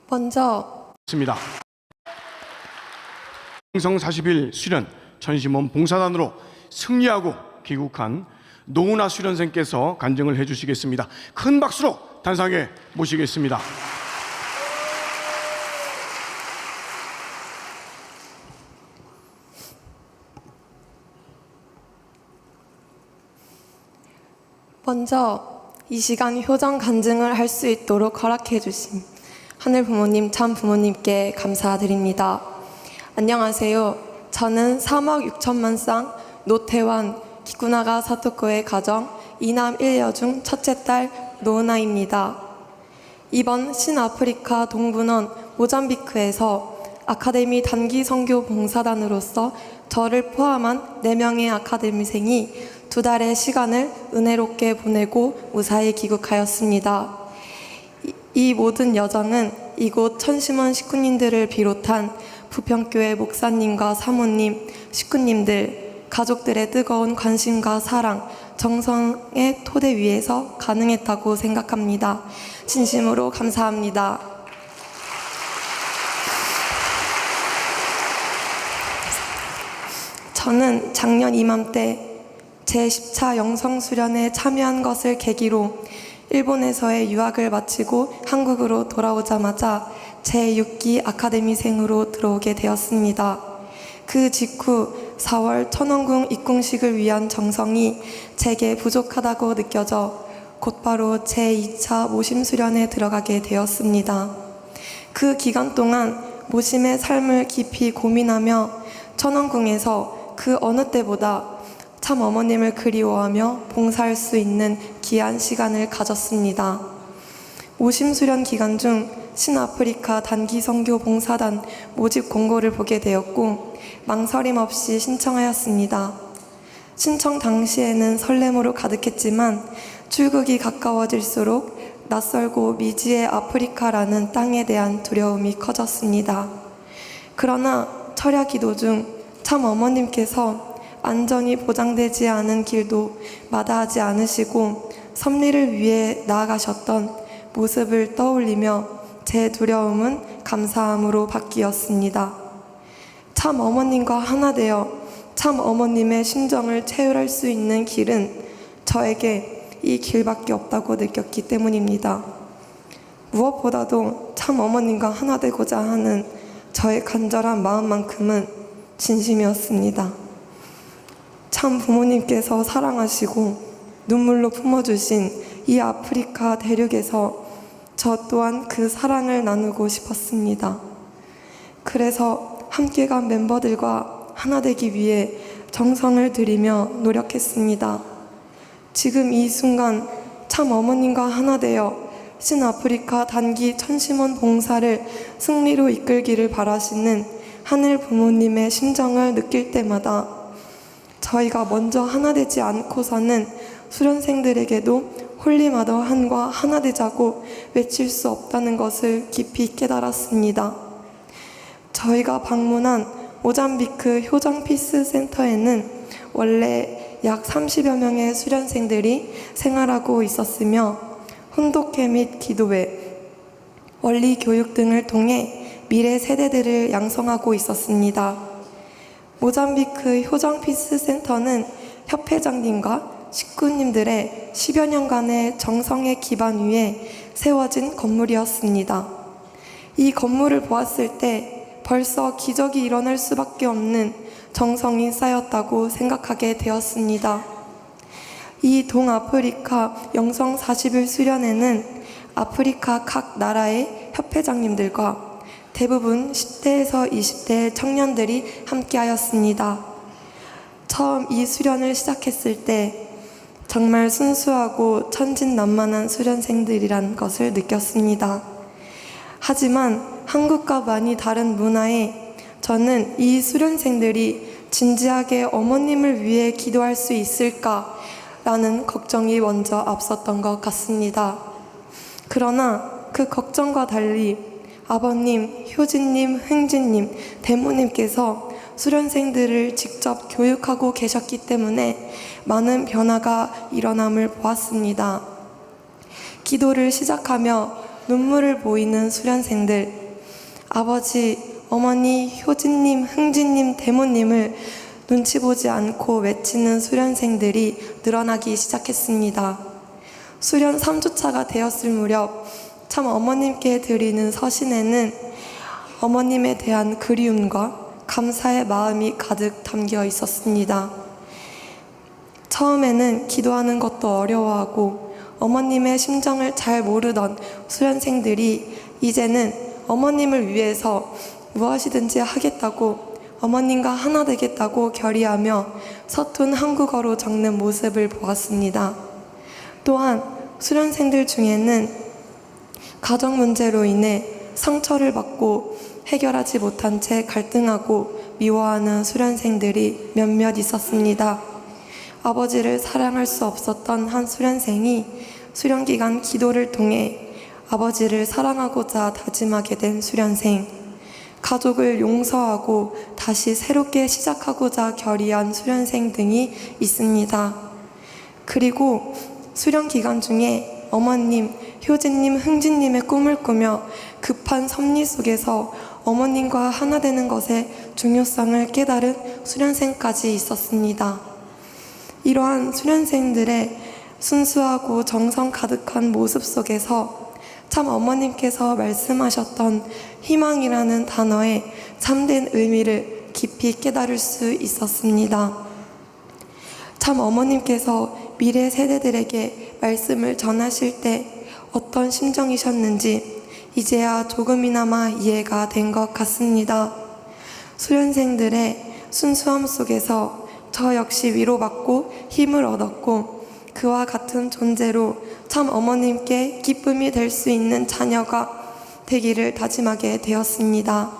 먼저 있습니다. 행성 40일 수련 천심원 봉사단으로 승리하고 귀국한 노은아 수련생께서 간증을 해주시겠습니다. 큰 박수로 단상에 모시겠습니다. 먼저 이 시간 효정 간증을 할 수 있도록 허락해 주신 하늘 부모님, 참 부모님께 감사드립니다. 안녕하세요. 저는 3억 6천만 쌍 노태환 기쿠나가 사토코의 가정 2남 1녀 중 첫째 딸 노은아입니다. 이번 신아프리카 동분원 모잠비크에서 아카데미 단기 선교 봉사단으로서 저를 포함한 4명의 아카데미생이 2달의 시간을 은혜롭게 보내고 무사히 귀국하였습니다. 이 모든 여정은 이곳 천심원 식구님들을 비롯한 부평교회 목사님과 사모님, 식구님들, 가족들의 뜨거운 관심과 사랑, 정성의 토대 위에서 가능했다고 생각합니다. 진심으로 감사합니다. 저는 작년 이맘때 제10차 영성수련에 참여한 것을 계기로 일본에서의 유학을 마치고 한국으로 돌아오자마자 제6기 아카데미생으로 들어오게 되었습니다. 그 직후 4월 천원궁 입궁식을 위한 정성이 제게 부족하다고 느껴져 곧바로 제2차 모심수련에 들어가게 되었습니다. 그 기간 동안 모심의 삶을 깊이 고민하며 천원궁에서 그 어느 때보다 참 어머님을 그리워하며 봉사할 수 있는 귀한 시간을 가졌습니다. 모심수련 기간 중 신아프리카 단기 선교 봉사단 모집 공고를 보게 되었고 망설임 없이 신청하였습니다. 신청 당시에는 설렘으로 가득했지만 출국이 가까워질수록 낯설고 미지의 아프리카라는 땅에 대한 두려움이 커졌습니다. 그러나 철야 기도 중 참 어머님께서 안전이 보장되지 않은 길도 마다하지 않으시고 섭리를 위해 나아가셨던 모습을 떠올리며 제 두려움은 감사함으로 바뀌었습니다. 참 어머님과 하나 되어 참 어머님의 심정을 채울할 수 있는 길은 저에게 이 길밖에 없다고 느꼈기 때문입니다. 무엇보다도 참 어머님과 하나 되고자 하는 저의 간절한 마음만큼은 진심이었습니다. 참 부모님께서 사랑하시고 눈물로 품어주신 이 아프리카 대륙에서 저 또한 그 사랑을 나누고 싶었습니다. 그래서 함께 간 멤버들과 하나 되기 위해 정성을 들이며 노력했습니다. 지금 이 순간 참 어머님과 하나 되어 신아프리카 단기 천심원 봉사를 승리로 이끌기를 바라시는 하늘 부모님의 심정을 느낄 때마다 저희가 먼저 하나 되지 않고서는 수련생들에게도 홀리마더 한과 하나 되자고 외칠 수 없다는 것을 깊이 깨달았습니다. 저희가 방문한 모잠비크 효정 피스 센터에는 원래 약 30여 명의 수련생들이 생활하고 있었으며 훈독회 및 기도회, 원리 교육 등을 통해 미래 세대들을 양성하고 있었습니다. 모잠비크 효정 피스 센터는 협회장님과 식구님들의 10여 년간의 정성의 기반 위에 세워진 건물이었습니다. 이 건물을 보았을 때 벌써 기적이 일어날 수밖에 없는 정성이 쌓였다고 생각하게 되었습니다. 이 동아프리카 영성 40일 수련회는 아프리카 각 나라의 협회장님들과 대부분 10대에서 20대의 청년들이 함께하였습니다. 처음 이 수련을 시작했을 때 정말 순수하고 천진난만한 수련생들이란 것을 느꼈습니다. 하지만 한국과 많이 다른 문화에 저는 이 수련생들이 진지하게 어머님을 위해 기도할 수 있을까라는 걱정이 먼저 앞섰던 것 같습니다. 그러나 그 걱정과 달리 아버님, 효진님, 흥진님, 대모님께서 수련생들을 직접 교육하고 계셨기 때문에 많은 변화가 일어남을 보았습니다. 기도를 시작하며 눈물을 보이는 수련생들, 아버지, 어머니, 효진님, 흥진님, 대모님을 눈치 보지 않고 외치는 수련생들이 늘어나기 시작했습니다. 수련 3주차가 되었을 무렵 참 어머님께 드리는 서신에는 어머님에 대한 그리움과 감사의 마음이 가득 담겨 있었습니다. 처음에는 기도하는 것도 어려워하고 어머님의 심정을 잘 모르던 수련생들이 이제는 어머님을 위해서 무엇이든지 하겠다고, 어머님과 하나 되겠다고 결의하며 서툰 한국어로 적는 모습을 보았습니다. 또한 수련생들 중에는 가정 문제로 인해 상처를 받고 해결하지 못한 채 갈등하고 미워하는 수련생들이 몇몇 있었습니다. 아버지를 사랑할 수 없었던 한 수련생이 수련 기간 기도를 통해 아버지를 사랑하고자 다짐하게 된 수련생, 가족을 용서하고 다시 새롭게 시작하고자 결의한 수련생 등이 있습니다. 그리고 수련 기간 중에 어머님, 효진님, 흥진님의 꿈을 꾸며 급한 섭리 속에서 어머님과 하나 되는 것의 중요성을 깨달은 수련생까지 있었습니다. 이러한 수련생들의 순수하고 정성 가득한 모습 속에서 참 어머님께서 말씀하셨던 희망이라는 단어의 참된 의미를 깊이 깨달을 수 있었습니다. 참 어머님께서 미래 세대들에게 말씀을 전하실 때 어떤 심정이셨는지 이제야 조금이나마 이해가 된 것 같습니다. 수련생들의 순수함 속에서 저 역시 위로받고 힘을 얻었고 그와 같은 존재로 참 어머님께 기쁨이 될 수 있는 자녀가 되기를 다짐하게 되었습니다.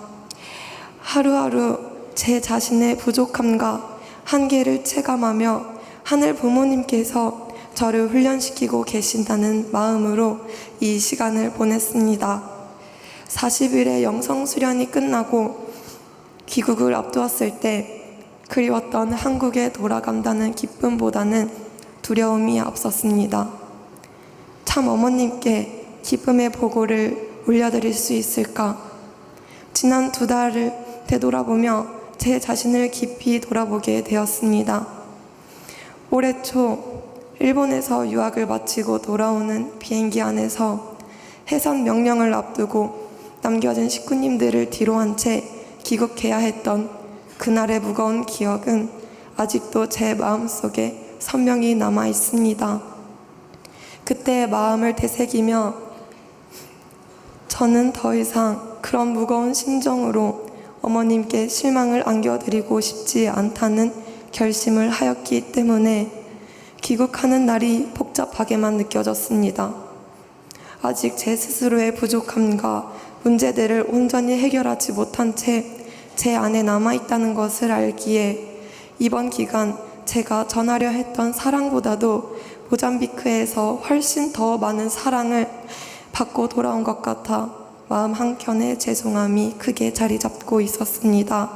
하루하루 제 자신의 부족함과 한계를 체감하며 하늘 부모님께서 저를 훈련시키고 계신다는 마음으로 이 시간을 보냈습니다. 40일의 영성수련이 끝나고 귀국을 앞두었을 때 그리웠던 한국에 돌아간다는 기쁨보다는 두려움이 앞섰습니다. 참 어머님께 기쁨의 보고를 올려드릴 수 있을까? 지난 2달을 되돌아보며 제 자신을 깊이 돌아보게 되었습니다. 올해 초 일본에서 유학을 마치고 돌아오는 비행기 안에서 해산 명령을 앞두고 남겨진 식구님들을 뒤로한 채 귀국해야 했던 그날의 무거운 기억은 아직도 제 마음속에 선명히 남아 있습니다. 그때의 마음을 되새기며 저는 더 이상 그런 무거운 심정으로 어머님께 실망을 안겨드리고 싶지 않다는 결심을 하였기 때문에 귀국하는 날이 복잡하게만 느껴졌습니다. 아직 제 스스로의 부족함과 문제들을 온전히 해결하지 못한 채 제 안에 남아있다는 것을 알기에 이번 기간 제가 전하려 했던 사랑보다도 모잠비크에서 훨씬 더 많은 사랑을 받고 돌아온 것 같아 마음 한켠에 죄송함이 크게 자리 잡고 있었습니다.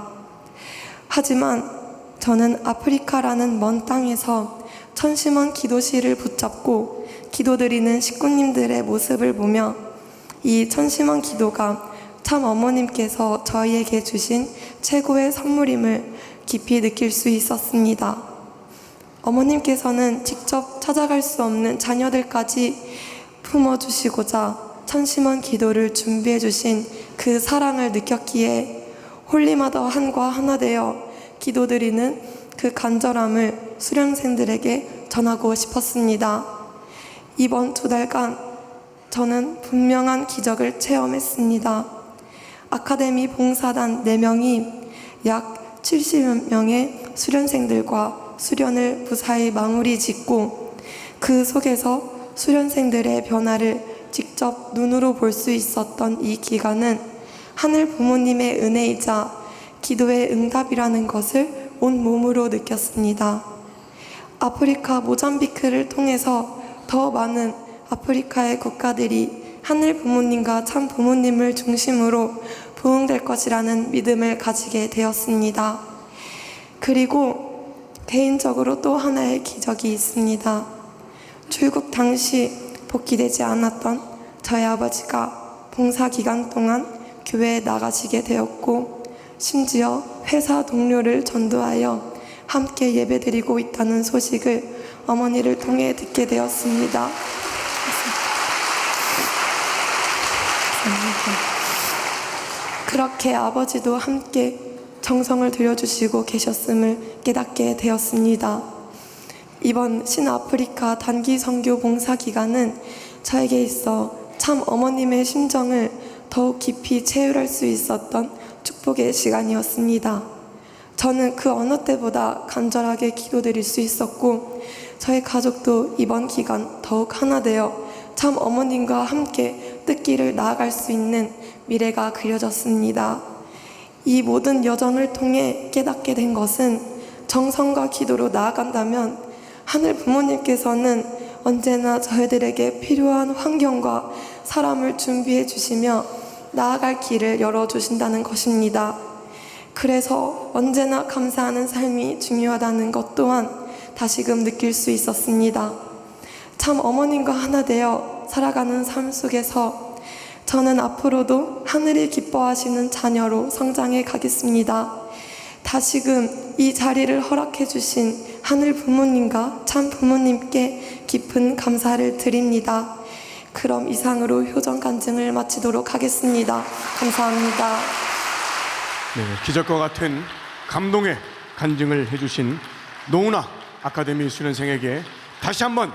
하지만 저는 아프리카라는 먼 땅에서 천심원 기도실을 붙잡고 기도드리는 식구님들의 모습을 보며 이 천심원 기도가 참 어머님께서 저희에게 주신 최고의 선물임을 깊이 느낄 수 있었습니다. 어머님께서는 직접 찾아갈 수 없는 자녀들까지 품어주시고자 천심원 기도를 준비해 주신 그 사랑을 느꼈기에 홀리마더 한과 하나 되어 기도드리는 그 간절함을 수련생들에게 전하고 싶었습니다. 이번 2달간 저는 분명한 기적을 체험했습니다. 아카데미 봉사단 4명이 약 70여 명의 수련생들과 수련을 무사히 마무리 짓고 그 속에서 수련생들의 변화를 직접 눈으로 볼 수 있었던 이 기간은 하늘 부모님의 은혜이자 기도의 응답이라는 것을 온 몸으로 느꼈습니다. 아프리카 모잠비크를 통해서 더 많은 아프리카의 국가들이 하늘 부모님과 참 부모님을 중심으로 부흥될 것이라는 믿음을 가지게 되었습니다. 그리고 개인적으로 또 하나의 기적이 있습니다. 출국 당시 복귀되지 않았던 저희 아버지가 봉사 기간 동안 교회에 나가시게 되었고 심지어 회사 동료를 전도하여 함께 예배드리고 있다는 소식을 어머니를 통해 듣게 되었습니다. 그렇게 아버지도 함께 정성을 들여주시고 계셨음을 깨닫게 되었습니다. 이번 신아프리카 단기 선교 봉사 기간은 저에게 있어 참 어머님의 심정을 더욱 깊이 체휼할 수 있었던 축복의 시간이었습니다. 저는 그 어느 때보다 간절하게 기도드릴 수 있었고 저희 가족도 이번 기간 더욱 하나 되어 참 어머님과 함께 뜻길을 나아갈 수 있는 미래가 그려졌습니다. 이 모든 여정을 통해 깨닫게 된 것은 정성과 기도로 나아간다면 하늘 부모님께서는 언제나 저희들에게 필요한 환경과 사람을 준비해 주시며 나아갈 길을 열어주신다는 것입니다. 그래서 언제나 감사하는 삶이 중요하다는 것 또한 다시금 느낄 수 있었습니다. 참 어머님과 하나 되어 살아가는 삶 속에서 저는 앞으로도 하늘이 기뻐하시는 자녀로 성장해 가겠습니다. 다시금 이 자리를 허락해 주신 하늘 부모님과 참 부모님께 깊은 감사를 드립니다. 그럼 이상으로 효정 간증을 마치도록 하겠습니다. 감사합니다. 네, 기적과 같은 감동의 간증을 해주신 노은아 아카데미 수련생에게 다시 한번